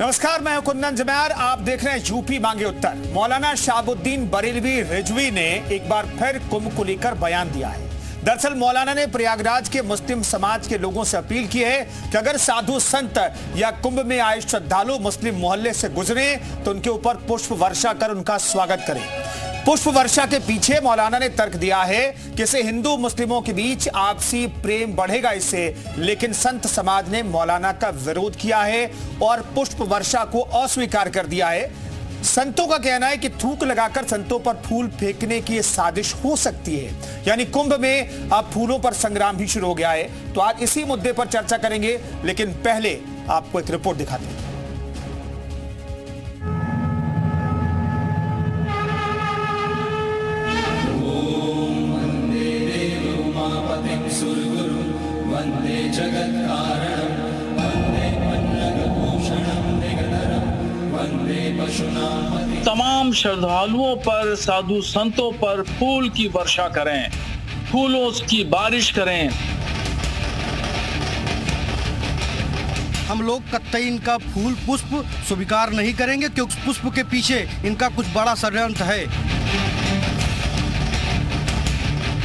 नमस्कार, मैं हूं कुंदन जमैर। आप देख रहे हैं यूपी मांगे उत्तर। मौलाना शहाबुद्दीन बरेलवी रिजवी ने एक बार फिर कुंभ को लेकर बयान दिया है। दरअसल मौलाना ने प्रयागराज के मुस्लिम समाज के लोगों से अपील की है कि अगर साधु संत या कुंभ में आए श्रद्धालु मुस्लिम मोहल्ले से गुजरे तो उनके ऊपर पुष्प वर्षा कर उनका स्वागत करें। पुष्प वर्षा के पीछे मौलाना ने तर्क दिया है कि इससे हिंदू मुस्लिमों के बीच आपसी प्रेम बढ़ेगा इससे, लेकिन संत समाज ने मौलाना का विरोध किया है और पुष्प वर्षा को अस्वीकार कर दिया है। संतों का कहना है कि थूक लगाकर संतों पर फूल फेंकने की साजिश हो सकती है, यानी कुंभ में अब फूलों पर संग्राम भी शुरू हो गया है। तो आज इसी मुद्दे पर चर्चा करेंगे, लेकिन पहले आपको एक रिपोर्ट दिखाते हैं। तमाम श्रद्धालुओं पर, साधु संतों पर फूल की वर्षा करें, फूलों की बारिश करें। हम लोग कतई इनका फूल पुष्प स्वीकार नहीं करेंगे, क्योंकि पुष्प के पीछे इनका कुछ बड़ा षड्यंत्र है।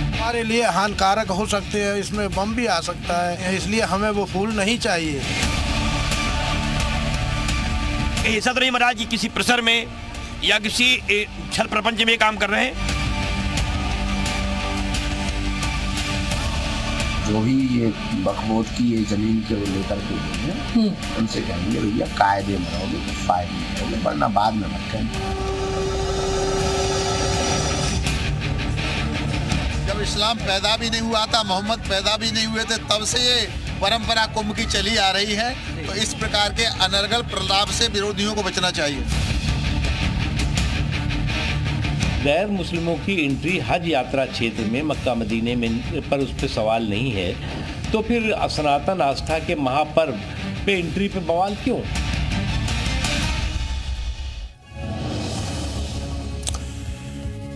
हमारे लिए हानिकारक हो सकते हैं, इसमें बम भी आ सकता है, इसलिए हमें वो फूल नहीं चाहिए। ऐसा तो नहीं महाराज जी किसी प्रेशर में या किसी छल प्रपंच में काम कर रहे हैं। जो भी ये बखमोद की ये जमीन के लेकर के हैं उनसे कहेंगे भैया कायदे में रहोगे तो फायदे में रहोगे, वरना बाद में मत कहेंगे। जब इस्लाम पैदा भी नहीं हुआ था, मोहम्मद पैदा भी नहीं हुए थे, तब से ये परंपरा कुंभ की चली आ रही है। तो इस प्रकार के अनर्गल प्रलाप से विरोधियों को बचना चाहिए। गैर मुस्लिमों की एंट्री हज यात्रा क्षेत्र में मक्का मदीने में पर उस पर सवाल नहीं है, तो फिर सनातन आस्था के महापर्व पे एंट्री पे बवाल क्यों?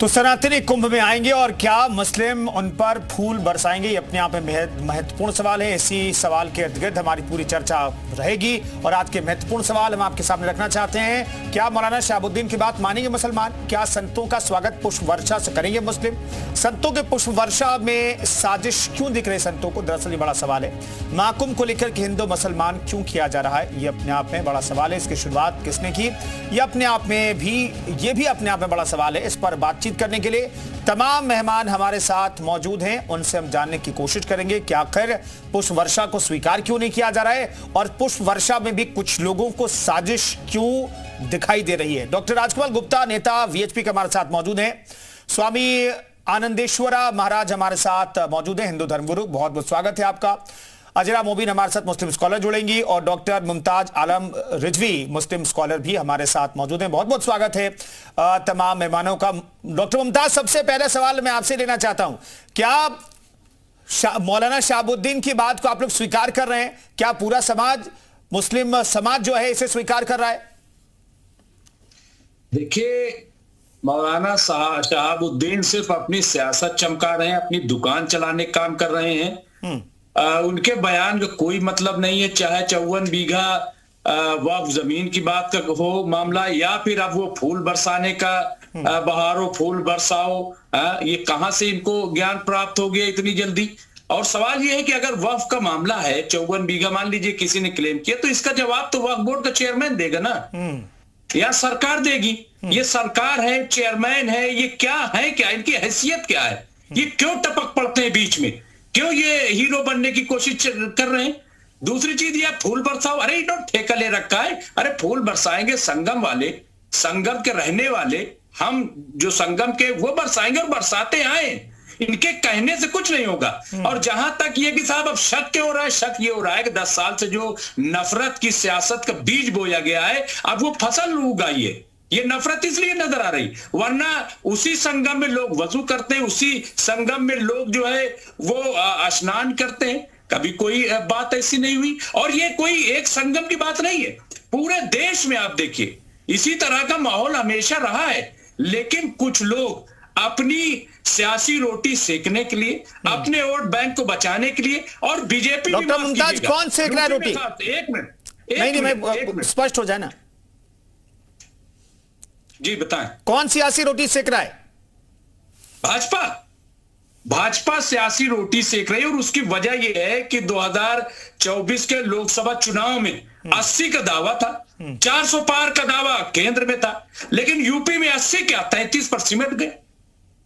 तो सनातनी कुंभ में आएंगे और क्या मुस्लिम उन पर फूल बरसाएंगे, ये अपने आप में महत्वपूर्ण सवाल है। इसी सवाल के इर्द गिर्द हमारी पूरी चर्चा रहेगी और आज के महत्वपूर्ण सवाल हम आपके सामने रखना चाहते हैं। क्या मौलाना शहाबुद्दीन की बात मानेंगे मुसलमान? क्या संतों का स्वागत पुष्प वर्षा से करेंगे मुस्लिम? संतों के पुष्प वर्षा में साजिश क्यों दिख रही संतों को? दरअसल ये बड़ा सवाल है। महाकुंभ को लेकर हिंदू मुसलमान क्यों किया जा रहा है, ये अपने आप में बड़ा सवाल है। इसकी शुरुआत किसने की, ये अपने आप में बड़ा सवाल है। इस पर बातचीत करने के लिए तमाम मेहमान हमारे साथ मौजूद हैं, उनसे हम जानने की कोशिश करेंगे कि आखिर पुष्प वर्षा को स्वीकार क्यों नहीं किया जा रहा है और पुष्प वर्षा में भी कुछ लोगों को साजिश क्यों दिखाई दे रही है। डॉक्टर राजकुमार गुप्ता, नेता वीएचपी के हमारे साथ मौजूद हैं। स्वामी आनंदेश्वरा महाराज हमारे साथ मौजूद हैं, हिंदू धर्मगुरु, बहुत बहुत स्वागत है आपका। अजरा मोबिन हमारे साथ मुस्लिम स्कॉलर जुड़ेंगी और डॉक्टर मुमताज आलम रिजवी मुस्लिम स्कॉलर भी हमारे साथ मौजूद हैं। बहुत बहुत स्वागत है तमाम मेहमानों का। डॉक्टर मुमताज, सबसे पहला सवाल मैं आपसे लेना चाहता हूं, क्या मौलाना शहाबुद्दीन की बात को आप लोग स्वीकार कर रहे हैं? क्या पूरा समाज, मुस्लिम समाज जो है, इसे स्वीकार कर रहा है? देखिए, मौलाना शहाबुद्दीन सिर्फ अपनी सियासत चमका रहे हैं, अपनी दुकान चलाने का काम कर रहे हैं। उनके बयान का कोई मतलब नहीं है, चाहे 54 बीघा वक्फ जमीन की बात का हो मामला या फिर अब वो फूल बरसाने का बहारो फूल बरसाओ, ये कहां से इनको ज्ञान प्राप्त हो गया इतनी जल्दी? और सवाल ये है कि अगर वक्फ का मामला है, 54 बीघा मान लीजिए किसी ने क्लेम किया, तो इसका जवाब तो वक्फ बोर्ड का चेयरमैन देगा ना, या सरकार देगी। ये सरकार है, चेयरमैन है, ये क्या है, क्या इनकी हैसियत क्या है? ये क्यों टपक पड़ते हैं बीच में? क्यों ये हीरो बनने की कोशिश कर रहे हैं? दूसरी चीज, ये फूल बरसाओ, अरे इन्होंने ठेका ले रखा है। अरे फूल बरसाएंगे संगम वाले, संगम के रहने वाले, हम जो संगम के, वो बरसाएंगे और बरसाते आए। इनके कहने से कुछ नहीं होगा। और जहां तक ये कि साहब अब शक क्या हो रहा है, शक ये हो रहा है कि 10 साल से जो नफरत की सियासत का बीज बोया गया है, अब वो फसल उगाई है। ये नफरत इसलिए नजर आ रही, वरना उसी संगम में लोग वजू करते हैं, उसी संगम में लोग जो है वो स्नान करते हैं। कभी कोई बात ऐसी नहीं हुई। और ये कोई एक संगम की बात नहीं है, पूरे देश में आप देखिए इसी तरह का माहौल हमेशा रहा है। लेकिन कुछ लोग अपनी सियासी रोटी सेकने के लिए, अपने वोट बैंक को बचाने के लिए, और बीजेपी डॉक्टर मुमताज, कौन सेक रहा है रोटी? एक मिनट, नहीं, मैं स्पष्ट हो जाए ना। जी बताएं। कौन सियासी रोटी सेक रहा है? भाजपा सियासी रोटी सेक रही है, और उसकी वजह यह है कि 2024 के लोकसभा चुनाव में 80 का दावा था, 400 पार का दावा केंद्र में था, लेकिन यूपी में 80 क्या 33 पर सिमट गए,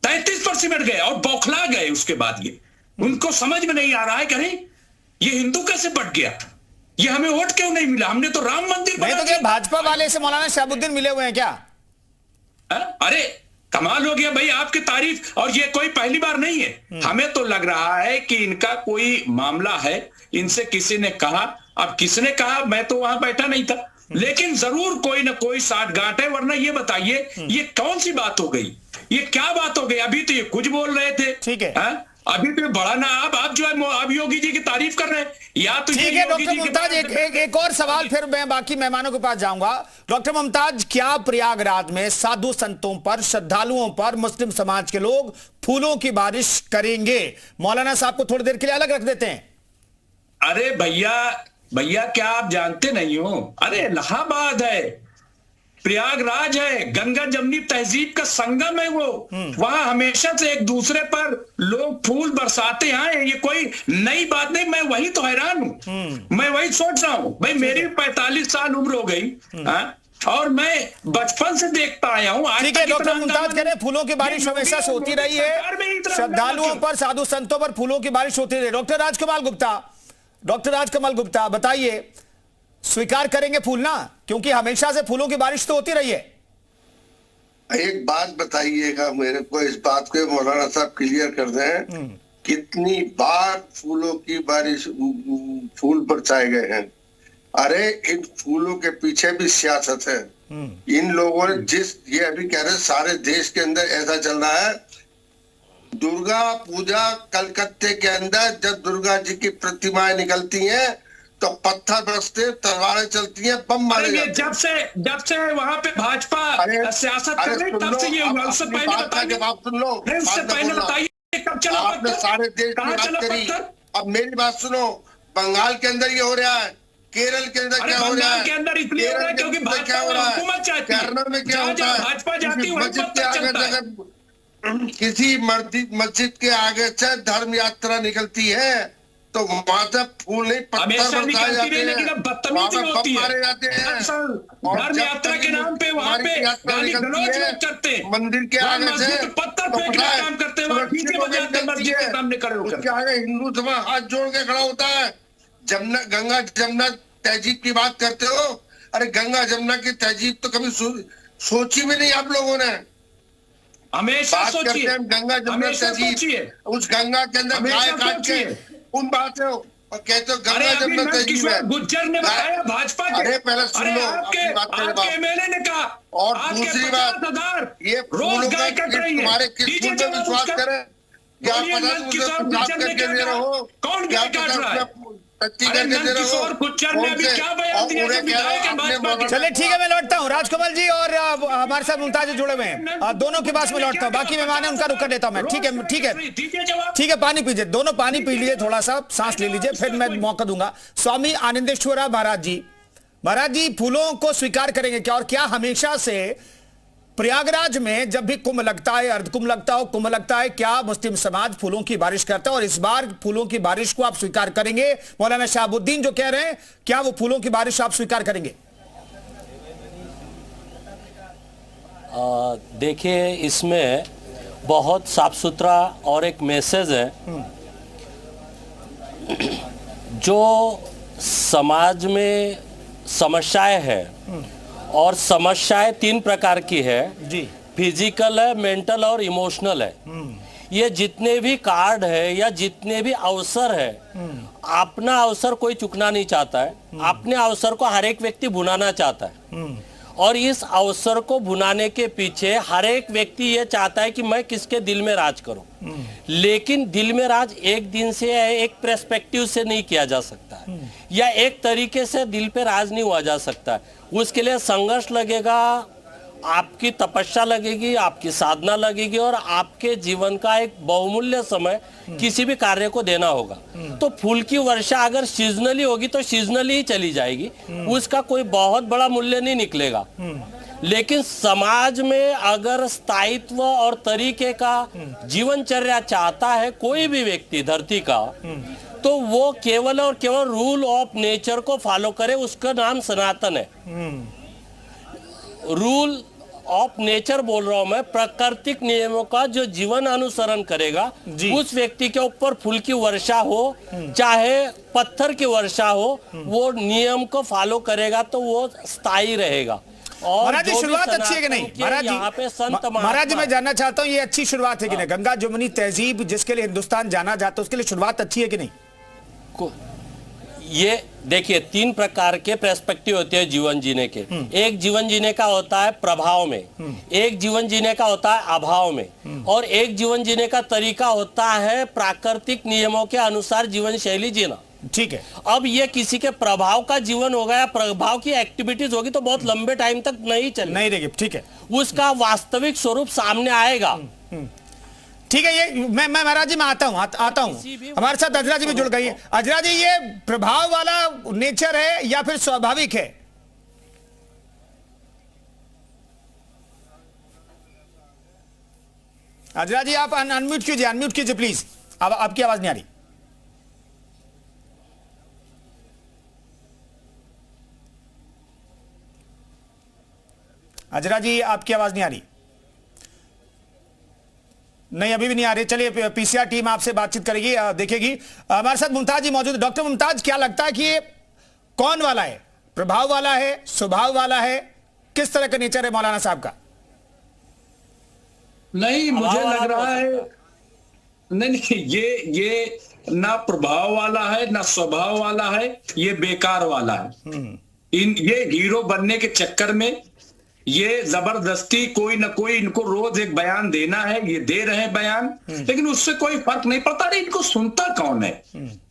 33 पर सिमट गए और बौखला गए। उसके बाद ये उनको समझ में नहीं आ रहा है कि नहीं ये हिंदू कैसे बट गया, ये हमें वोट क्यों नहीं मिला, हमने तो राम मंदिर नहीं तो क्या भाजपा वाले से मौलाना शहाबुद्दीन मिले हुए हैं क्या? अरे कमाल हो गया भाई आपकी तारीफ, और ये कोई पहली बार नहीं है। हमें तो लग रहा है कि इनका कोई मामला है, इनसे किसी ने कहा, अब किसने कहा मैं तो वहां बैठा नहीं था, लेकिन जरूर कोई ना कोई साठगांठ है। वरना ये बताइए ये कौन सी बात हो गई, ये क्या बात हो गई? अभी तो ये कुछ बोल रहे थे, ठीक है, अभी तो बड़ा ना आप जो है आप योगी जी की तारीफ कर रहे हैं, या तो ठीक है। डॉक्टर मुमताज एक और सवाल, फिर मैं बाकी मेहमानों के पास जाऊंगा। डॉक्टर मुमताज, क्या प्रयागराज में साधु संतों पर, श्रद्धालुओं पर मुस्लिम समाज के लोग फूलों की बारिश करेंगे? मौलाना साहब को थोड़ी देर के लिए अलग रख देते हैं। अरे भैया क्या आप जानते नहीं हो? अरे इलाहाबाद है, प्रयागराज है, गंगा जमनी तहजीब का संगम है वो, वहां हमेशा से एक दूसरे पर लोग फूल बरसाते आए, ये कोई नई बात नहीं। मैं वही तो हैरान हूं, मैं वही सोच रहा हूं भाई, मेरी 45 साल उम्र हो गई और मैं बचपन से देखता आया हूं। ठीक है, डॉक्टर मुमताज कह रहे हैं फूलों की बारिश हमेशा से होती रही है, श्रद्धालुओं पर, साधु संतों पर फूलों की बारिश होती रही। डॉक्टर राजकमल गुप्ता बताइए, स्वीकार करेंगे फूल ना, क्योंकि हमेशा से फूलों की बारिश तो होती रही है। एक बात बताइएगा मेरे को, इस बात को मौलाना साहब क्लियर कर दें, कितनी बार फूलों की बारिश, फूल बरसाए गए हैं? अरे इन फूलों के पीछे भी सियासत है। इन लोगों ने ये अभी कह रहे सारे देश के अंदर ऐसा चल रहा है, दुर्गा पूजा कलकत्ते के अंदर जब दुर्गा जी की प्रतिमाएं निकलती हैं तो पत्थर बरसते, तलवारें चलती हैं, बम मारे जाते हैं। जब से वहां पे भाजपा सियासत कर रही तब से ये हुआ। उससे पहले बताइए, जवाब सुन लो, उससे पहले बताइए कब चला आपने सारे देश की बात करी। अब मेरी बात सुनो, बंगाल के अंदर ये हो रहा है, केरल के अंदर क्या हो रहा है? के अंदर इसलिए हो रहा है क्योंकि भाजपा हुकूमत चाहती है। केरल में क्या होता है? भाजपा जाती है, किसी मस्जिद के आगे से धर्म यात्रा निकलती है तो वहां से फूल नहीं पत्थर बरसाए जाते हैं, लेकिन अब बदतमीजी होती है, मारे जाते हैं। धर्म यात्रा के नाम पे वहां पे गाली गलौज करते हैं, मंदिर के आगे से पत्थर फेंकने का काम करते हैं, डीजे बजाते हैं मस्जिद के सामने खड़े होकर। उसके आगे हिंदू समाज हाथ जोड़ के खड़ा होता है। गंगा जमुना तहजीब की बात करते हो, अरे गंगा जमुना की तहजीब तो कभी सोची भी नहीं आप लोगों ने। हमेशा सोचिए, गंगा जमुना तहजीब, उस गंगा के अंदर गाय काट के उन बात हो और कहते हो गंगा जमुना तहजीब है। गुज्जर ने बताया भाजपा के, अरे पहले सुन लो, आपके एमएलए ने कहा, और दूसरी बात ये रोज गाय कट रही है, तुम्हारे किस फूल में विश्वास करें? क्या पता मुझे विश्वास करके दे रहे हो, कौन गाय काट रहा है? चलिए ठीक है, मैं लौटता हूँ। राजकमल जी और हमारे साथ मुमताज जुड़े हुए हैं, दोनों के पास में लौटता हूँ। बाकी मेहमान है उनका रुक कर देता हूँ मैं। ठीक है, पानी पीजिए, दोनों पानी पी लीजिए, थोड़ा सा सांस ले लीजिए, फिर मैं मौका दूंगा। स्वामी आनंदेश्वरा महाराज जी फूलों को स्वीकार करेंगे क्या? और क्या हमेशा से प्रयागराज में जब भी कुंभ लगता है, अर्धकुंभ लगता हो, कुंभ लगता है, क्या मुस्लिम समाज फूलों की बारिश करता है? और इस बार फूलों की बारिश को आप स्वीकार करेंगे? मौलाना शहाबुद्दीन जो कह रहे हैं, क्या वो फूलों की बारिश आप स्वीकार करेंगे? देखिए, इसमें बहुत साफ सुथरा और एक मैसेज है जो समाज में समस्याएं हैं, और समस्याएं 3 प्रकार की है जी, फिजिकल है, मेंटल और इमोशनल है। ये जितने भी कार्ड है या जितने भी अवसर है, अपना अवसर कोई चुकना नहीं चाहता है, अपने अवसर को हर एक व्यक्ति भुनाना चाहता है, और इस अवसर को भुनाने के पीछे हर एक व्यक्ति ये चाहता है कि मैं किसके दिल में राज करूं। लेकिन दिल में राज एक दिन से या एक पर्सपेक्टिव से नहीं किया जा सकता है, या एक तरीके से दिल पे राज नहीं हुआ जा सकता है। उसके लिए संघर्ष लगेगा, आपकी तपस्या लगेगी, आपकी साधना लगेगी और आपके जीवन का एक बहुमूल्य समय किसी भी कार्य को देना होगा। तो फूल की वर्षा अगर सीजनली होगी तो सीजनली ही चली जाएगी, उसका कोई बहुत बड़ा मूल्य नहीं निकलेगा। लेकिन समाज में अगर स्थायित्व और तरीके का जीवनचर्या चाहता है कोई भी व्यक्ति धरती का, तो वो केवल और केवल रूल ऑफ नेचर को फॉलो करे, उसका नाम सनातन है। रूल ऑफ नेचर बोल रहा हूं मैं, प्राकृतिक नियमों का जो जीवन अनुसरण करेगा, उस व्यक्ति के ऊपर फूल की वर्षा हो चाहे पत्थर की वर्षा हो, वो नियम को फॉलो करेगा तो वो स्थायी रहेगा। और महाराज जी शुरुआत अच्छी है कि नहीं? महाराज जी, यहाँ पे संत महाराज जी मैं जानना चाहता हूँ ये अच्छी शुरुआत है कि नहीं? गंगा जमुनी तहजीब जिसके लिए हिंदुस्तान जाना जाता है उसके लिए शुरुआत अच्छी है कि नहीं? ये देखिए 3 प्रकार के पर्सपेक्टिव होते हैं जीवन जीने के। एक जीवन जीने का होता है प्रभाव में, एक जीवन जीने का होता है अभाव में, और एक जीवन जीने का तरीका होता है प्राकृतिक नियमों के अनुसार जीवन शैली जीना। ठीक है। अब ये किसी के प्रभाव का जीवन होगा या प्रभाव की एक्टिविटीज होगी तो बहुत लंबे टाइम तक नहीं रहेगी। ठीक है, उसका वास्तविक स्वरूप सामने आएगा। ठीक है। ये मैं महाराज जी मैं आता हूं हमारे साथ अजरा जी भी जुड़ गई है। अजरा जी ये प्रभाव वाला नेचर है या फिर स्वाभाविक है? अजरा जी आप अनम्यूट कीजिए प्लीज। अब आपकी आवाज नहीं आ रही। अजरा जी आपकी आवाज नहीं आ रही। नहीं अभी भी नहीं आ रही। चलिए पीसीआर टीम आपसे बातचीत करेगी, देखेगी। हमारे साथ मुमताज जी मौजूद है। डॉक्टर मुमताज क्या लगता है कि ये कौन वाला है, प्रभाव वाला है, स्वभाव वाला है, किस तरह का नेचर है मौलाना साहब का? नहीं मुझे लग रहा है नहीं ये ना प्रभाव वाला है ना स्वभाव वाला है, ये बेकार वाला है। ये हीरो बनने के चक्कर में ये जबरदस्ती कोई ना कोई इनको रोज एक बयान देना है, ये दे रहे हैं बयान, लेकिन उससे कोई फर्क नहीं पड़ता। अरे इनको सुनता कौन है?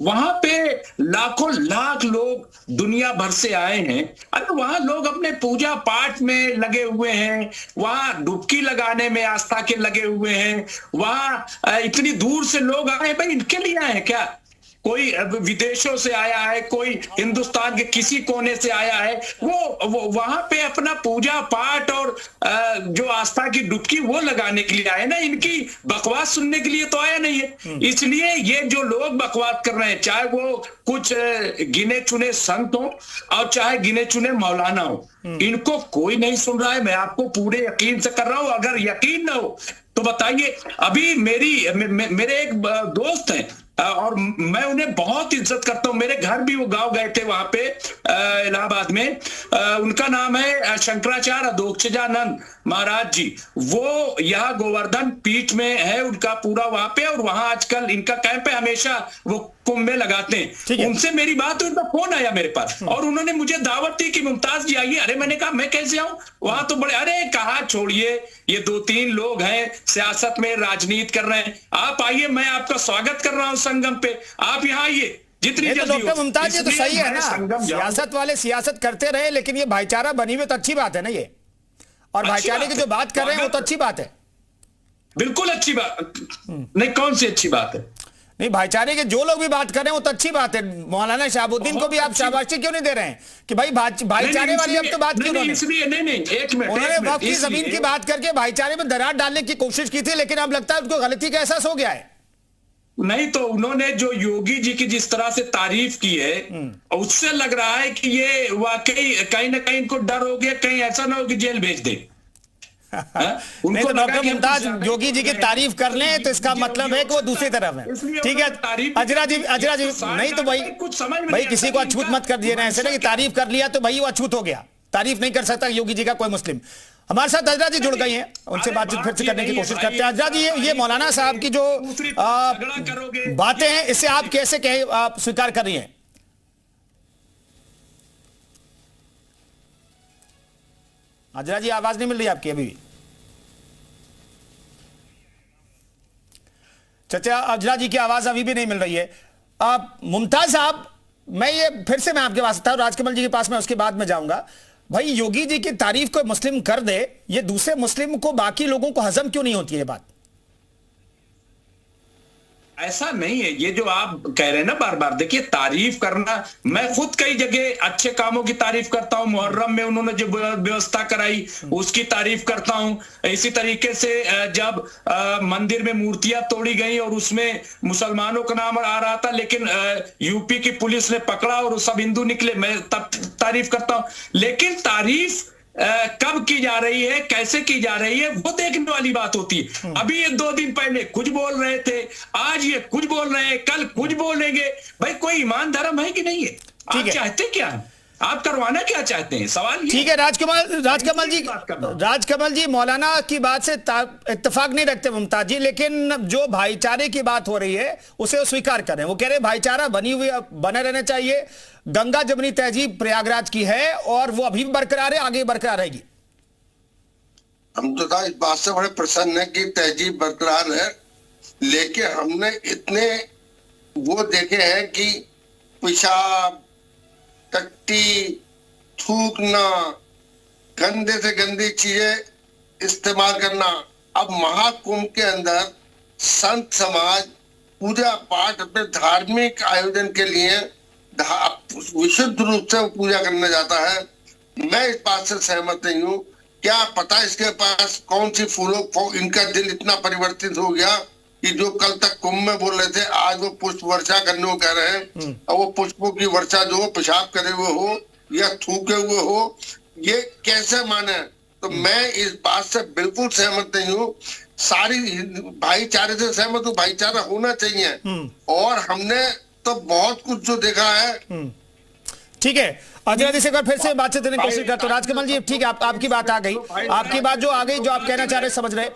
वहां पे लाखों लाख लोग दुनिया भर से आए हैं। अरे वहां लोग अपने पूजा पाठ में लगे हुए हैं, वहां डुबकी लगाने में आस्था के लगे हुए हैं, वहां इतनी दूर से लोग आए हैं। भाई इनके लिए आए हैं क्या? कोई विदेशों से आया है, कोई हिंदुस्तान के किसी कोने से आया है, वो वहां पे अपना पूजा पाठ और जो आस्था की डुबकी वो लगाने के लिए आए ना, इनकी बकवास सुनने के लिए तो आया नहीं है। इसलिए ये जो लोग बकवास कर रहे हैं, चाहे वो कुछ गिने चुने संत हो और चाहे गिने चुने मौलाना हो, इनको कोई नहीं सुन रहा है। मैं आपको पूरे यकीन से कर रहा हूं, अगर यकीन ना हो तो बताइए। अभी मेरे एक दोस्त हैं और मैं उन्हें बहुत इज्जत करता हूं, मेरे घर भी वो गांव गए थे वहां पे इलाहाबाद में। उनका नाम है शंकराचार्य अधोक्षजानंद महाराज जी। वो यहाँ गोवर्धन पीठ में है उनका पूरा वहां पे, और वहां आजकल इनका कैंप है, हमेशा वो कुंभ में लगाते हैं। उनसे मेरी बात हुई, उनका फोन आया मेरे पास और उन्होंने मुझे दावत दी कि मुमताज जी आइए। अरे मैंने कहा मैं कैसे आऊं वहां? तो बड़े अरे कहा छोड़िए, ये 2-3 लोग हैं सियासत में राजनीति कर रहे हैं, आप आइए, मैं आपका स्वागत कर रहा हूं संगम पे, आप यहाँ आइए जितनी जल्दी। डॉक्टर मुमताज ये तो सही है ना, सियासत वाले सियासत करते रहे, लेकिन ये भाईचारा बनी हुई तो अच्छी बात है ना ये, और भाईचारे की जो बात कर रहे हैं वो तो अच्छी बात है। बिल्कुल अच्छी बात नहीं, कौन सी अच्छी बात है? नहीं, भाईचारे के जो लोग भी बात कर रहे हैं वो तो अच्छी बात है। मौलाना शहाबुद्दीन को भी आप शाबाशी क्यों नहीं दे रहे हैं कि भाई भाईचारे वाली अब तो बात क्यों? उन्होंने वक्त की जमीन की बात करके भाईचारे में दरार डालने की कोशिश की थी, लेकिन अब लगता है उनको गलती का एहसास हो गया है। नहीं तो उन्होंने जो योगी जी की जिस तरह से तारीफ की है, उससे लग रहा है कि ये वाकई कहीं ना कहीं इनको डर हो गया, कहीं ऐसा ना हो कि जेल भेज दे। नहीं तो डॉक्टर मुमताज योगी जी की तारीफ कर लें तो इसका मतलब है कि वो दूसरी तरफ है। ठीक है अजरा जी नहीं तो भाई किसी को अछूत मत कर दिए ना, ऐसे ना कि तारीफ कर लिया तो भाई वो अछूत हो गया। तारीफ नहीं कर सकता योगी जी का कोई मुस्लिम। हमारे साथ अजरा जी जुड़ गई हैं, उनसे बातचीत फिर से करने की कोशिश करते हैं। अजरा जी ये मौलाना साहब की जो बातें हैं इससे आप कैसे स्वीकार कर रही हैं? अजरा जी आवाज नहीं मिल रही आपकी अभी भी। चाचा अजरा जी की आवाज अभी भी नहीं मिल रही है। मुमताज साहब मैं आपके पास था, राजकमल जी के पास मैं उसके बाद में जाऊंगा। भाई योगी जी की तारीफ कोई मुस्लिम कर दे, ये दूसरे मुस्लिम को, बाकी लोगों को हजम क्यों नहीं होती है बात? ऐसा नहीं है। ये जो आप कह रहे हैं ना बार बार, देखिए तारीफ करना, मैं खुद कई जगह अच्छे कामों की तारीफ करता हूं। मुहर्रम में उन्होंने जो व्यवस्था कराई उसकी तारीफ करता हूं। इसी तरीके से जब मंदिर में मूर्तियां तोड़ी गई और उसमें मुसलमानों का नाम आ रहा था, लेकिन यूपी की पुलिस ने पकड़ा और सब हिंदू निकले, मैं तब तारीफ करता हूं। लेकिन तारीफ कब की जा रही है, कैसे की जा रही है, वो देखने वाली बात होती है। अभी ये 2 दिन पहले कुछ बोल रहे थे, आज ये कुछ बोल रहे हैं, कल कुछ बोलेंगे। भाई कोई ईमान धर्म है कि नहीं है? आप चाहते क्या, आप करवाना क्या चाहते हैं, सवाल ये। ठीक है राजकमल जी मौलाना की बात से इत्तेफाक नहीं रखते मुमताज जी, लेकिन जो भाईचारे की बात हो रही है उसे वो स्वीकार कर रहे हैं। वो कह रहे हैं भाईचारा बने रहना चाहिए। गंगा जमुनी तहजीब प्रयागराज की है और वो अभी भी बरकरार है, आगे बरकरार रहेगी। हम तो था इस बात से बड़े प्रसन्न है कि तहजीब बरकरार है, लेकिन हमने इतने वो देखे हैं कि पेशाब, टट्टी, थूकना, गंदे से गंदी चीजें इस्तेमाल करना। अब महाकुंभ के अंदर संत समाज पूजा पाठ अपने धार्मिक आयोजन के लिए विशुद्ध रूप से पूजा करने जाता है। मैं इस बात से सहमत नहीं हूँ। क्या पता इसके पास कौन सी फूलों, इनका दिल इतना परिवर्तित हो गया कि जो कल तक कुंभ में बोल रहे थे आज वो पुष्प वर्षा करने को कह रहे हैं। और वो पुष्पों की वर्षा जो पेशाब करे हुए हो या थूके हुए हो, ये कैसे माने? तो मैं इस बात से बिल्कुल सहमत नहीं हूँ। सारी भाईचारे से सहमत हूँ, भाईचारा होना चाहिए। और हमने तो बहुत कुछ जो देखा है। ठीक है, अजय जी से एक बार फिर से बातचीत करने की कोशिश करता हूं। राजकमल जी ठीक है, आपकी बात आ गई, आपकी बात जो आ गई, जो आप कहना चाह रहे समझ रहे,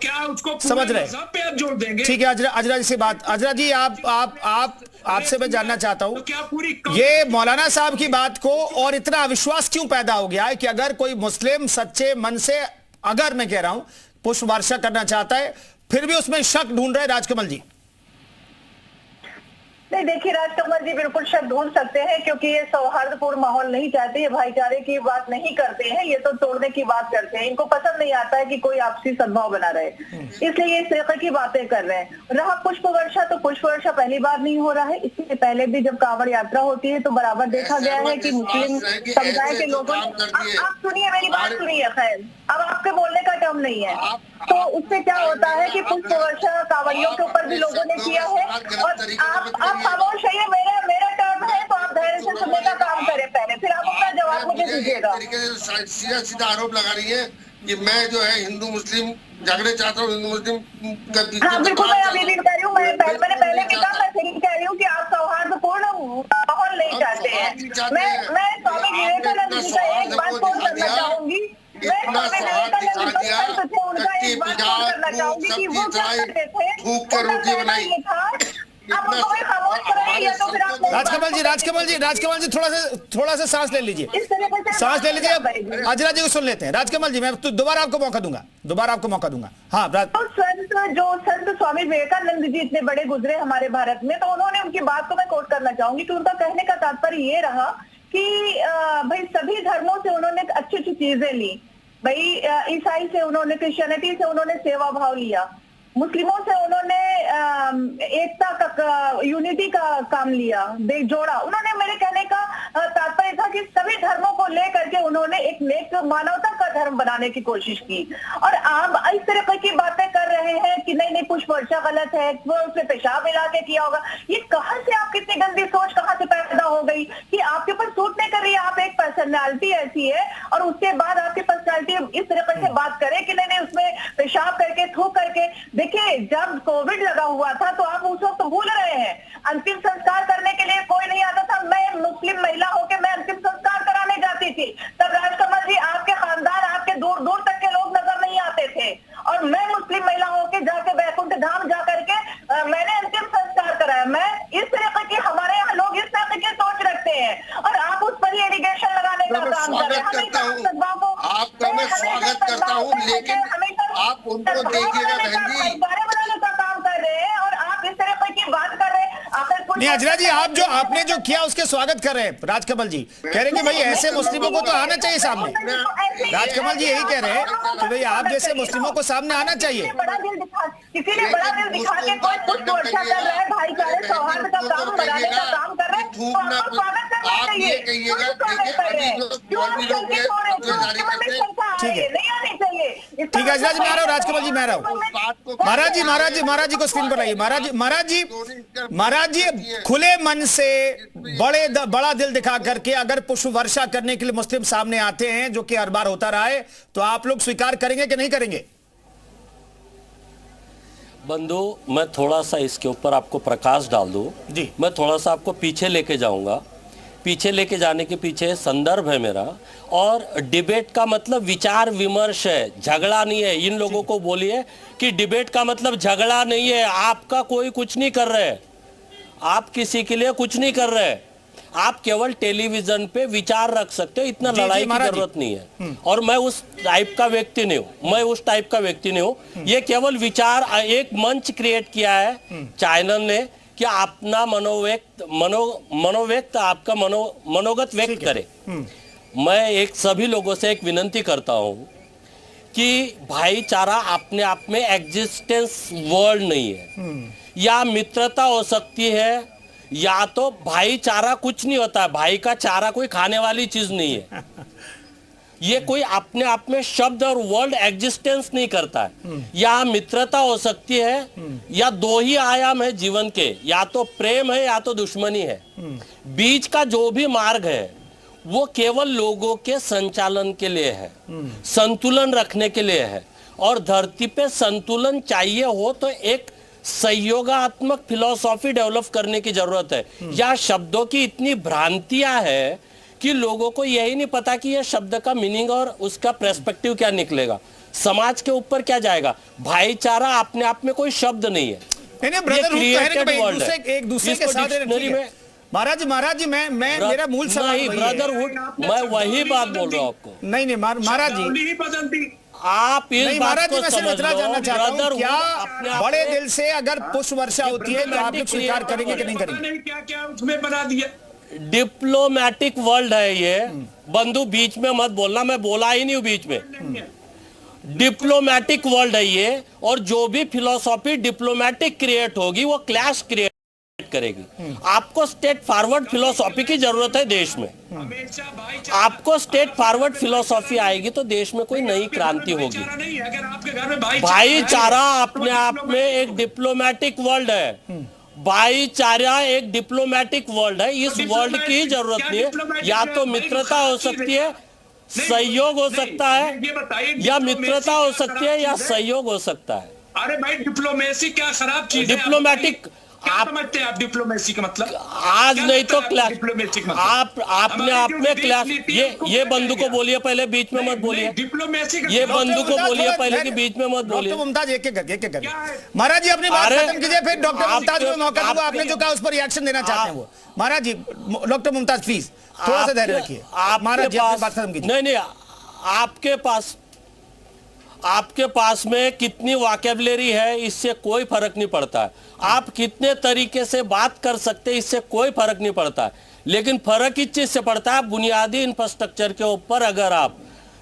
समझ रहे। ठीक है अजरा जी से बात, अजरा जी आपसे मैं जानना चाहता हूं, ये मौलाना साहब की बात को और इतना अविश्वास क्यों पैदा हो गया है कि अगर कोई मुस्लिम सच्चे मन से, अगर मैं कह रहा हूं पुष्प वर्षा करना चाहता है, फिर भी उसमें शक ढूंढ रहे राजकमल जी? नहीं देखिए राजकमल जी बिल्कुल शक ढूंढ सकते हैं, क्योंकि ये सौहार्दपूर्ण माहौल नहीं चाहते, ये भाईचारे की बात नहीं करते हैं, ये तो तोड़ने की बात करते हैं। इनको पसंद नहीं आता है कि कोई आपसी सद्भाव बना रहे, इसलिए ये इस तरह की बातें कर रहे हैं। रहा पुष्प वर्षा, तो पुष्प वर्षा पहली बार नहीं हो रहा है। इससे पहले भी जब कांवड़ यात्रा होती है तो बराबर देखा गया है कि मुस्लिम समुदाय के लोगों ने, आप सुनिए मेरी बात सुनिए, खैर अब आपके बोलने का टर्म नहीं है, तो उससे क्या होता है कि पुष्प वर्षा कांवड़ियों के ऊपर भी लोगों ने किया है। और आप खामोश है, मेरा टर्म है, तो आप धैर्य से सुनने का काम करें पहले, फिर आप अपना जवाब मुझे दीजिएगा। सीधा सीधा आरोप लगा रही है कि मैं जो है हिंदू मुस्लिम झगड़े चाहता हूँ, हिंदू मुस्लिम। हाँ बिल्कुल, मैं अभी भी कह रही हूँ, मैंने पहले भी कहा, मैं फिर कह रही हूँ कि आप सौहार्दपूर्ण माहौल नहीं चाहते हैं। मैं स्वामी विवेकानंद जी का एक बात कोट करना चाहूंगी, मैं स्वामी विवेकानंद जी उनका एक बात कोट करना चाहूंगी कि वो क्या करते थे, राजकमल जी थोड़ा सा सांस ले लीजिए, अजरा जी को सुन लेते हैं। राजकमल जी मैं तो दोबारा आपको मौका दूंगा। हाँ, जो संत स्वामी विवेकानंद जी इतने बड़े गुजरे हमारे भारत में, तो उन्होंने उनकी बात को मैं कोट करना चाहूंगी कि उनका कहने का तात्पर्य ये रहा कि भाई सभी धर्मों से उन्होंने अच्छी अच्छी चीजें ली। भाई ईसाई से उन्होंने, क्रिश्चियनिटी से उन्होंने सेवा भाव लिया, मुस्लिमों से उन्होंने एकता का, यूनिटी का काम लिया, जोड़ा। उन्होंने, मेरे कहने का तात्पर्य था कि सभी धर्मों को लेकर के उन्होंने एक नेक मानवता का धर्म बनाने की कोशिश की। और आप इस तरह की बातें कर रहे हैं कि नहीं पुष्प वर्षा गलत है, वो उसने पेशाब मिला के किया होगा। ये कहां से आप, कितनी गंदी सोच कहां से पैदा हो गई कि आपके ऊपर सूट नहीं कर रही है। आप एक पर्सनालिटी ऐसी है और उसके बाद आपकी पर्सनालिटी इस तरह से बात करे कि नहीं उसमें पेशाब करके, थूक करके। देखिए जब कोविड लगा हुआ था तो आप उस वक्त भूल रहे हैं, अंतिम संस्कार करने के लिए कोई नहीं आता था। मैं मुस्लिम महिला होकर मैं अंतिम संस्कार कराने जाती थी, तब राजकमल जी आपके खानदान, आपके दूर दूर तक के लोग नजर नहीं आते थे, और मैं मुस्लिम महिला होकर जाके बैकुंठ धाम जा करके मैंने अंतिम संस्कार कराया। मैं इस तरह की, हमारे यहाँ लोग इस तरह की सोच रखते हैं और आप उस पर ही एलिगेशन लगाने का काम कर रहे हैं। आपका मैं स्वागत करता हूँ, लेकिन आप उनको देखिएगा बहन जी, बनाने का काम कर रहे हैं और आप इस तरह की बात कर रहे हैं। आखिर नहीं अजरा जी, आप जो आपने जो किया उसके स्वागत कर रहे हैं राजकमल जी, कह रहे हैं कि भाई ऐसे मुस्लिमों को तो आना चाहिए सामने। राजकमल जी यही कह रहे हैं कि भाई आप जैसे मुस्लिमों को सामने आना चाहिए। किसी ने बड़ा दिल दिखा के कोई कुछ सुरक्षा कर रहा है, भाईचारे सौहार्द का काम बनाने का काम कर रहा है, तो आपको स्वागत करना चाहिए। ठीक है अजरा जी, मैं आ रहा हूँ, राजकमल जी मैं आ रहा हूँ। महाराज जी को स्क्रीन पर लाइए। महाराज जी खुले मन से बड़ा दिल दिखा करके अगर पुष्प वर्षा करने के लिए मुस्लिम सामने आते हैं, जो कि हर बार होता रहा है, तो आप लोग स्वीकार करेंगे कि नहीं करेंगे? बंधु, मैं थोड़ा सा इसके ऊपर आपको प्रकाश डाल दूं जी। मैं थोड़ा सा आपको पीछे लेके जाऊंगा। पीछे लेके जाने के पीछे संदर्भ है मेरा, और डिबेट का मतलब विचार विमर्श है, झगड़ा नहीं है। इन लोगों को बोलिए कि डिबेट का मतलब झगड़ा नहीं है। आपका कोई कुछ नहीं कर रहे, आप किसी के लिए कुछ नहीं कर रहे, आप केवल टेलीविजन पे विचार रख सकते हो, इतना लड़ाई की जरूरत नहीं है। और मैं उस टाइप का व्यक्ति नहीं हूँ, ये केवल विचार, एक मंच क्रिएट किया है चैनल ने कि अपना मनोव्यक्त आपका मनोगत व्यक्त करे। मैं एक सभी लोगों से एक विनंती करता हूं कि भाईचारा अपने आप में एग्जिस्टेंस वर्ड नहीं है, या मित्रता हो सकती है, या तो भाईचारा कुछ नहीं होता है। भाई का चारा कोई खाने वाली चीज नहीं है। ये कोई अपने आप में शब्द और वर्ड एग्जिस्टेंस नहीं करता है। या मित्रता हो सकती है, या दो ही आयाम है जीवन के, या तो प्रेम है या तो दुश्मनी है। बीच का जो भी मार्ग है वो केवल लोगों के संचालन के लिए है, संतुलन रखने के लिए है। और धरती पे संतुलन चाहिए हो तो एक सहयोगात्मक फिलॉसफी डेवलप करने की जरूरत है। या शब्दों की इतनी भ्रांतियां है कि लोगों को यही नहीं पता कि यह शब्द का मीनिंग और उसका पर्सपेक्टिव क्या निकलेगा, समाज के ऊपर क्या जाएगा। भाईचारा अपने आप में कोई शब्द नहीं है, एक दूसरे के साथ महाराज जी मैं मेरा मूल सवाल ब्रदरहुड, मैं वही बात बोल रहा हूँ आपको। नहीं महाराज जी, आप इस बात को समझ लो, जानना चाहता हूं, क्या बड़े दिल से अगर पुष्प वर्षा होती है तो आप लोग स्वीकार करेंगे कि नहीं करेंगे? क्या उसमें बना दिया? डिप्लोमेटिक वर्ल्ड है ये। बंधु बीच में मत बोलना, मैं बोला ही नहीं हूं बीच में। डिप्लोमेटिक वर्ल्ड है ये, और जो भी फिलॉसफी डिप्लोमेटिक क्रिएट होगी वो क्लैश क्रिएट करेगी। आपको स्टेट फॉरवर्ड फिलॉसफी की जरूरत है देश में। आपको स्टेट फॉरवर्ड फिलॉसफी आएगी तो देश में कोई नई क्रांति होगी। भाईचारा अपने आप में एक डिप्लोमेटिक वर्ल्ड है। भाईचारा एक डिप्लोमेटिक वर्ल्ड है। इस वर्ल्ड की जरूरत नहीं है। या तो मित्रता हो सकती है, सहयोग हो सकता है, या मित्रता हो सकती है या सहयोग हो सकता है। अरे भाई, डिप्लोमेसी क्या खराब चीज है? डिप्लोमेटिक आप समझते हैं आप डिप्लोमेसी का मतलब? आज नहीं तो क्लास डिप्लोमेटिक मतलब आप अपने आप में क्लास। ये बंधु को बोलिए पहले, बीच में मत बोलिए। डिप्लोमेसी ये बंधु को बोलिए पहले कि बीच में मत बोलिए। डॉक्टर मुमताज एक करके महाराज जी अपनी बात खत्म कीजिए, फिर डॉक्टर मुमताज को मौका दूंगा। आपने जो कहा उस पर रिएक्शन देना चाहते हैं वो। महाराज जी, डॉक्टर मुमताज प्लीज थोड़ा सा धैर्य रखिए। महाराज जी अपनी बात खत्म कीजिए। नहीं, आपके पास में कितनी वोकैबुलरी है इससे कोई फर्क नहीं पड़ता है। आप कितने तरीके से बात कर सकते हैं इससे कोई फर्क नहीं पड़ता है। लेकिन फर्क इस चीज से पड़ता है, बुनियादी इंफ्रास्ट्रक्चर के ऊपर अगर आप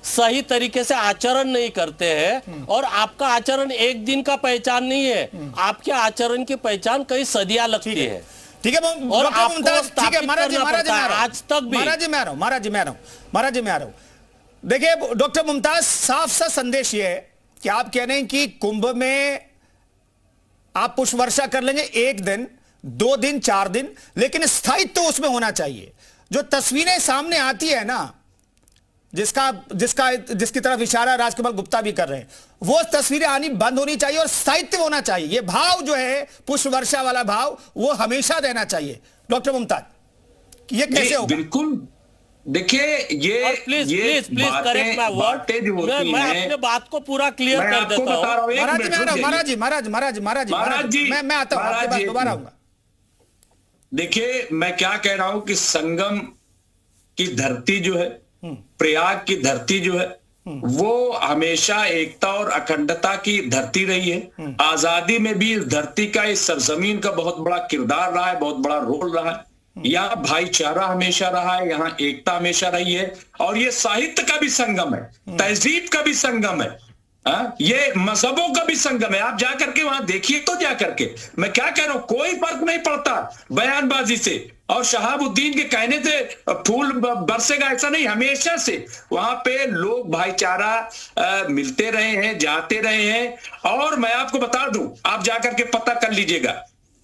सही तरीके से आचरण नहीं करते हैं, और आपका आचरण एक दिन का पहचान नहीं है, आपके आचरण की पहचान कई सदियां लगती है। ठीक है, और आपको स्थापित करना पड़ता है। आज तक भी महाराज जी मैं आ रहा हूं। देखिए डॉक्टर मुमताज, साफ सा संदेश ये है कि आप कह रहे हैं कि कुंभ में आप पुष्प वर्षा कर लेंगे 1 दिन, 2 दिन, 4 दिन, लेकिन स्थायित्व तो उसमें होना चाहिए। जो तस्वीरें सामने आती है ना, जिसकी तरफ इशारा राजकमल गुप्ता भी कर रहे हैं, वो तस्वीरें आनी बंद होनी चाहिए और स्थायित्व होना चाहिए। ये भाव जो है पुष्प वर्षा वाला भाव, वो हमेशा रहना चाहिए। डॉक्टर मुमताज, ये कैसे होगा? बिल्कुल, देखिए ये प्लीज करेक्ट माय वर्ड। मैं अपने बात को पूरा क्लियर कर देता हूं। महाराज जी मैं आता हूं, आपके पास दोबारा आऊंगा। देखिए मैं क्या कह रहा हूं कि संगम की धरती जो है, प्रयाग की धरती जो है, वो हमेशा एकता और अखंडता की धरती रही है। आजादी में भी इस धरती का, इस सरजमीन का बहुत बड़ा किरदार रहा है, बहुत बड़ा रोल रहा है। यहाँ भाईचारा हमेशा रहा है, यहाँ एकता हमेशा रही है, और ये साहित्य का भी संगम है, तहजीब का भी संगम है, ये मजहबों का भी संगम है। आप जाकर के वहां देखिए तो जाकर के, मैं क्या कह रहा हूं, कोई फर्क नहीं पड़ता बयानबाजी से और शहाबुद्दीन के कहने से फूल बरसेगा ऐसा नहीं। हमेशा से वहां पे लोग भाईचारा मिलते रहे हैं, जाते रहे हैं। और मैं आपको बता दूं, आप जाकर के पता कर लीजिएगा,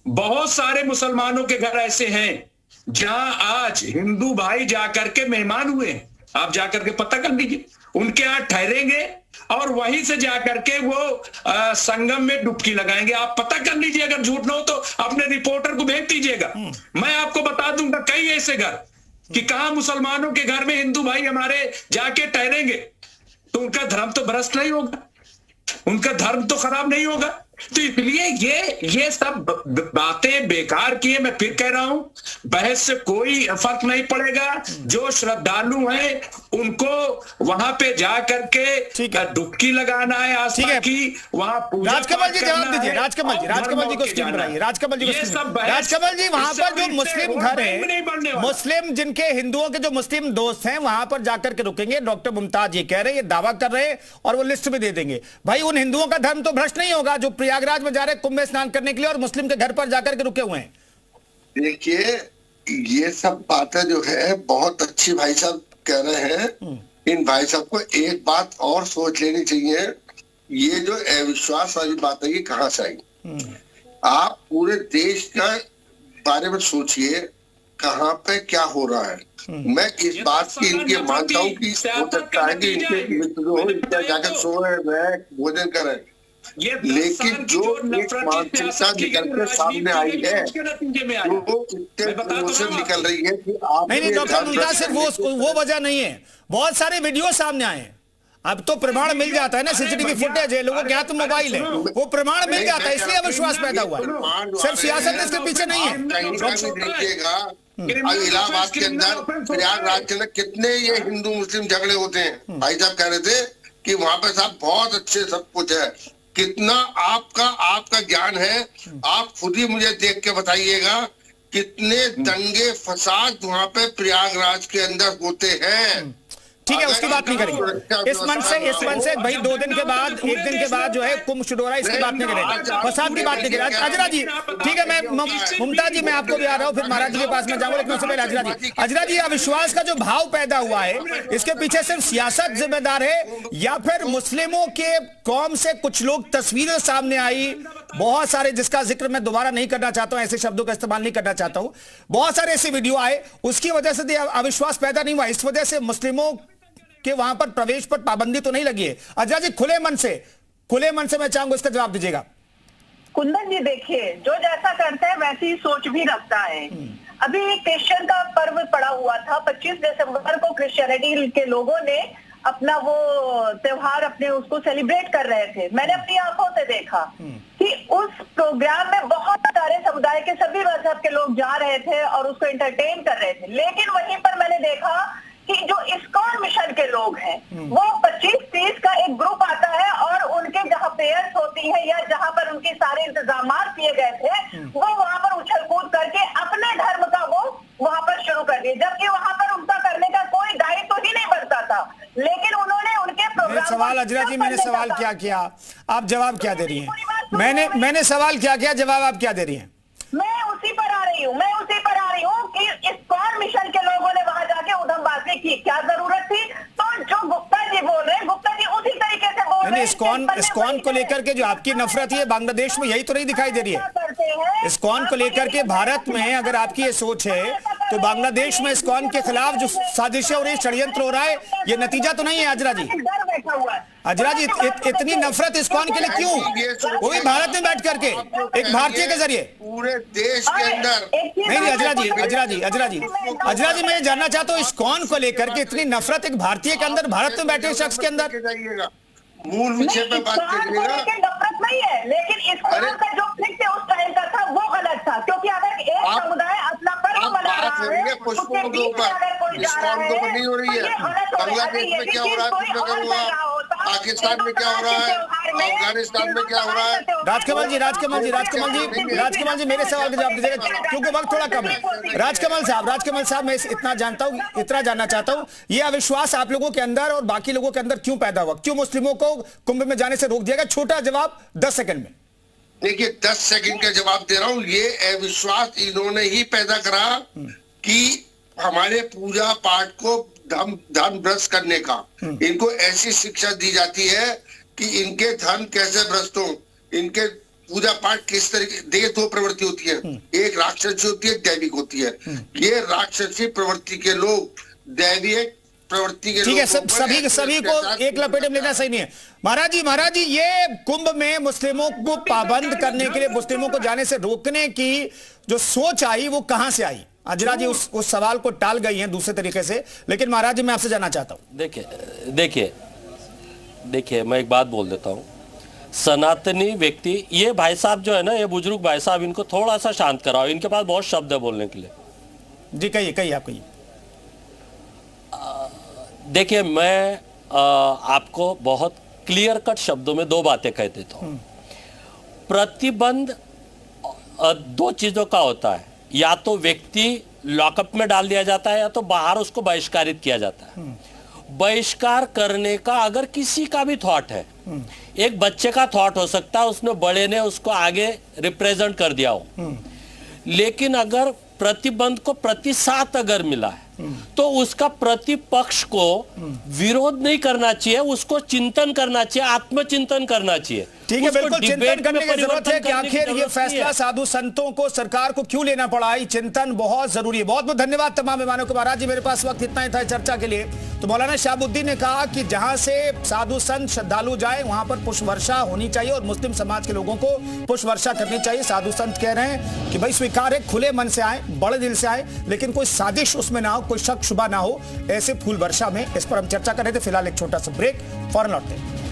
बहुत सारे मुसलमानों के घर ऐसे हैं जहां आज हिंदू भाई जाकर के मेहमान हुए हैं। आप जाकर के पता कर लीजिए, उनके यहां ठहरेंगे और वहीं से जाकर के वो संगम में डुबकी लगाएंगे। आप पता कर लीजिए, अगर झूठ ना हो तो अपने रिपोर्टर को भेज दीजिएगा, मैं आपको बता दूंगा कई ऐसे घर कि कहां मुसलमानों के घर में हिंदू भाई हमारे जाके ठहरेंगे, तो उनका धर्म तो भ्रष्ट नहीं होगा, उनका धर्म तो खराब नहीं होगा। तो इसलिए ये सब बातें बेकार की है। मैं फिर कह रहा हूं, बहस से कोई फर्क नहीं पड़ेगा। जो श्रद्धालु हैं उनको वहां पे जा करके डुबकी लगाना है, आस्था की वहां पूजा। राजकमल जी जवाब दीजिए, राजकमल जी को स्क्रीन बनाइए, राजकमल जी वहां पर जो मुस्लिम घर है, मुस्लिम जिनके हिंदुओं के जो मुस्लिम दोस्त हैं वहां पर जाकर के रुकेंगे। डॉक्टर मुमताज ये कह रहे हैं, ये दावा कर रहे हैं और वो लिस्ट भी दे देंगे। भाई उन हिंदुओं का धर्म तो भ्रष्ट नहीं होगा जो प्रयागराज में जा रहे कुंभ में स्नान करने के लिए और मुस्लिम के घर पर जाकर के रुके हुए हैं। देखिए, ये सब बातें जो है बहुत अच्छी भाई साहब कह रहे हैं। इन भाई साहब को एक बात और सोच लेनी चाहिए, ये जो अविश्वास वाली बात है ये कहां से आई। आप पूरे देश का बारे में सोचिए, कहां पे क्या हो रहा है। मैं इस बात की इनके मानता हूँ कि हो सकता है कि इनके मित्र हो जाकर सोए रहे भोजन करें, लेकिन जो एक मानसिकता निकल के सामने आई है, वो इतने से निकल रही है कि आप नहीं डॉक्टर मुमताज, सिर्फ वो वजह नहीं है, बहुत सारे वीडियो सामने आए हैं। अब तो प्रमाण मिल जाता है ना, सीसीटीवी फुटेज है, लोगों के हाथ में मोबाइल है, वो प्रमाण मिल जाता है, इसलिए अविश्वास पैदा हुआ है। सिर्फ सियासत इसके पीछे नहीं है। इलाहाबाद के अंदर प्रयागराज के अंदर कितने ये हिंदू मुस्लिम झगड़े होते हैं। भाई साहब कह रहे थे कि वहां पे साहब बहुत अच्छे सब कुछ है। कितना आपका ज्ञान है, आप खुद ही मुझे देख के बताइएगा कितने दंगे फसाद वहां पे प्रयागराज के अंदर होते हैं। ठीक है, उसकी बात नहीं करेंगे इस मन से भाई 2 दिन के बाद, 1 दिन के बाद जो है कुंभ शुरू हो रहा है, इसकी बात नहीं करेंगे, फसाद की बात नहीं करेंगे। अजरा जी ठीक है, मैं मुमताज जी मैं आपको भी आ रहा हूँ, फिर महाराज जी के पास में जाऊंगा, लेकिन उससे पहले अजरा जी अविश्वास का जो भाव पैदा हुआ है, इसके पीछे सिर्फ सियासत जिम्मेदार है या फिर मुस्लिमों के कौम से कुछ लोग तस्वीरें सामने आई, बहुत सारे, जिसका जिक्र मैं दोबारा नहीं करना चाहता हूं, ऐसे शब्दों का इस्तेमाल नहीं करना चाहता हूं, बहुत सारे ऐसे वीडियो आए, उसकी वजह से अविश्वास पैदा नहीं हुआ। इस वजह से मुस्लिमों के वहां पर प्रवेश पर पाबंदी तो नहीं लगी है। अजरा जी खुले मन से मैं चाहूंगा इसका जवाब दीजिएगा। कुंदन जी देखिए, जो जैसा करता है वैसी सोच भी रखता है। अभी क्रिश्चियन का पर्व पड़ा हुआ था, 25 दिसंबर को क्रिश्चियनिटी के लोगों ने अपना वो त्योहार अपने उसको सेलिब्रेट कर रहे थे। मैंने अपनी आंखों से देखा कि उस प्रोग्राम में बहुत सारे समुदाय के सभी मजहब के लोग जा रहे थे और उसको एंटरटेन कर रहे थे, लेकिन वहीं पर मैंने देखा कि जो इस्कॉन मिशन के लोग हैं वो 25-30 का एक ग्रुप आता है और उनके जहां प्रेयर्स होती है या जहां पर उनके सारे इंतजाम किए गए थे, वो वहां पर उछल कूद करके अपने धर्म का वो वहां पर शुरू कर दिए, जबकि वहां पर उनका करने का कोई दायित्व तो ही नहीं बनता था। लेकिन उन्होंने उनके प्रोग्राम सवाल, अजरा जी मैंने सवाल क्या किया, आप जवाब क्या दे रही हैं? मैंने सवाल क्या किया, जवाब आप क्या दे रही हैं? मैं उसी पर आ रही हूँ कि इस्कॉन मिशन के लोगों ने वहां जाके उधमबाजी की, क्या जरूरत थी? तो जो गुप्ता जी बोल रहे हैं, गुप्ता जी उसी तरीके से बोल रहे हैं। इस्कॉन को लेकर के जो आपकी नफरत है बांग्लादेश में यही तो नहीं दिखाई दे रही है। इस्कॉन को लेकर के भारत में अगर आपकी ये सोच है तो बांग्लादेश में इस्कॉन के खिलाफ जो साजिशें और ये षड्यंत्र हो रहा है, ये नतीजा तो नहीं है अजरा जी? अजरा जी इतनी नफरत इस्कॉन के लिए क्यों? वो भी भारत में बैठ करके एक भारतीय के जरिए पूरे देश के अंदर। नहीं अजरा जी मैं ये जानना चाहता हूँ, इस्कॉन को लेकर के इतनी नफरत एक भारतीय के अंदर, भारत में बैठे शख्स के अंदर। मूल विषय पे बात करिएगा। नफरत नहीं है, लेकिन इस्कॉन का जो फिक्स उस टाइम का था वो गलत था, क्योंकि अगर एक समुदाय अपना पर्व मना रहा है, उसके बीच में अगर कोई जा रहा इस्कॉन तो नहीं हो रही है, बांग्लादेश में क्या हो रहा है, कुछ क्या हुआ, पाकिस्तान में क्या हो रहा है, अफगानिस्तान में क्या हो रहा है। राजकमल जी मेरे सवाल का जवाब दीजिएगा क्योंकि वक्त थोड़ा कम है। राजकमल साहब मैं इतना जानना चाहता हूं, ये अविश्वास आप लोगों के अंदर और बाकी लोगों के अंदर क्यों पैदा हुआ, क्यों मुस्लिमों को कुंभ में जाने से रोक दिया गया? छोटा जवाब 10 सेकंड में। देखिए 10 सेकंड का जवाब दे रहा हूं। ये अविश्वास इन्होंने ही पैदा करा कि हमारे पूजा पाठ को धन भ्रष्ट करने का, इनको ऐसी शिक्षा दी जाती है कि इनके धन कैसे भ्रष्ट हो, इनके पूजा पाठ किस तरीके, देखिए 2 प्रवृत्ति होती है, एक राक्षसी होती है, एक दैविक होती है। ये राक्षसी प्रवृत्ति के लोग दैविक प्रवृत्ति के, ठीक है, सभी को एक लपेटे में लेना सही नहीं है। महाराज जी ये कुंभ में मुस्लिमों को पाबंद करने के लिए, मुस्लिमों को जाने से रोकने की जो सोच आई वो कहां से आई? अजरा जी उस सवाल को टाल गई हैं दूसरे तरीके से, लेकिन महाराज जी मैं आपसे जानना चाहता हूं। देखिए मैं एक बात बोल देता हूं। सनातनी व्यक्ति, ये भाई साहब जो है ना, ये बुजुर्ग भाई साहब, इनको थोड़ा सा शांत कराओ, इनके पास बहुत शब्द है बोलने के लिए। जी कहिए आप कहिए। देखिए मैं आपको बहुत क्लियर कट शब्दों में 2 बातें कह देता हूं। प्रतिबंध 2 चीजों का होता है, या तो व्यक्ति लॉकअप में डाल दिया जाता है या तो बाहर उसको बहिष्कारित किया जाता है। बहिष्कार करने का अगर किसी का भी थॉट है, एक बच्चे का थॉट हो सकता है, उसने बड़े ने उसको आगे रिप्रेजेंट कर दिया हो, लेकिन अगर प्रतिबंध को प्रतिसात अगर मिला है तो उसका प्रतिपक्ष को विरोध नहीं करना चाहिए, उसको चिंतन करना चाहिए, आत्मचिंतन करना चाहिए। ठीक है, बिल्कुल चिंतन करने की जरूरत है कि आखिर ये फैसला साधु संतों को, सरकार को क्यों लेना पड़ा है। चिंतन बहुत जरूरी है। बहुत बहुत धन्यवाद तमाम मेहमानों को। महाराज जी मेरे पास वक्त इतना ही था चर्चा के लिए। तो मौलाना शहाबुद्दीन ने कहा कि जहां से साधु संत श्रद्धालु जाए वहां पर पुष्प वर्षा होनी चाहिए और मुस्लिम समाज के लोगों को पुष्प वर्षा करनी चाहिए। साधु संत कह रहे हैं कि भाई स्वीकार है, खुले मन से आए, बड़े दिल से आए, लेकिन कोई साजिश उसमें ना हो, कोई शक शुबा ना हो ऐसे फूल वर्षा में। इस पर हम चर्चा कर रहे थे। फिलहाल एक छोटा सा ब्रेक, फौरन लौटते हैं।